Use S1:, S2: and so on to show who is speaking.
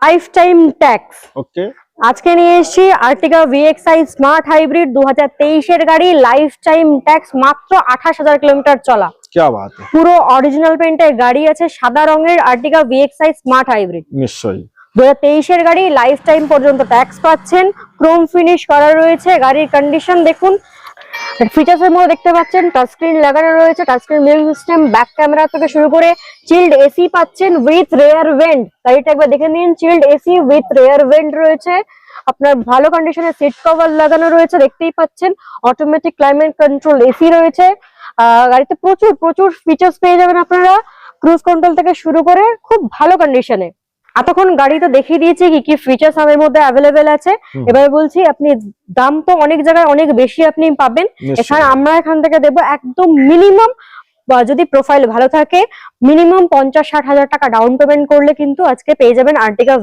S1: Life time tax.
S2: ওকে,
S1: আজকে নিয়ে এসেছি আর্টিকা VXI স্মার্ট হাইব্রিড 2023 এর গাড়ি, লাইফ টাইম ট্যাক্স, মাত্র 28,000 কিলোমিটার চলা।
S2: क्या बात है।
S1: পুরো অরিজিনাল পেন্টের গাড়ি আছে, সাদা রঙের আর্টিকা VXI স্মার্ট হাইব্রিড
S2: নিশ্চয়ই
S1: 2023 এর গাড়ি, লাইফ টাইম পর্যন্ত ট্যাক্স পাচ্ছেন। ক্রোম ফিনিশ করা রয়েছে, গাড়ির কন্ডিশন দেখুন। ফিচার্স এর মধ্যে দেখতে পাচ্ছেন টাচ স্ক্রিন লাগানো রয়েছে, touch screen music system, back camera থেকে শুরু করে চিল্ড এসি পাচ্ছেন উইথ রেয়ার ভেন্ট। গাড়িটা একবার দেখে নিন, child AC with rare vent রয়েছে। আপনার ভালো কন্ডিশনে সিট কভার লাগানো রয়েছে, দেখতেই পাচ্ছেন। অটোমেটিক ক্লাইমেট কন্ট্রোল এসি রয়েছে। গাড়িতে প্রচুর প্রচুর ফিচার্স পেয়ে যাবেন আপনারা, ক্রুজ কন্ট্রোল থেকে শুরু করে খুব ভালো কন্ডিশনে। এতক্ষণ গাড়ি তো দেখিয়ে দিয়েছি কি কি ফিচার্স আমাদের মধ্যে অ্যাভেলেবেল আছে। এবার বলছি, আপনি দাম তো অনেক জায়গায় অনেক বেশি আপনি পাবেন, এখানে আমরা এখান থেকে দেবো একদম মিনিমাম, যদি প্রোফাইল ভালো থাকে মিনিমাম 50-60 হাজার টাকা ডাউন পেমেন্ট করলে কিন্তু আজকে পেয়ে যাবেন আর্টিকা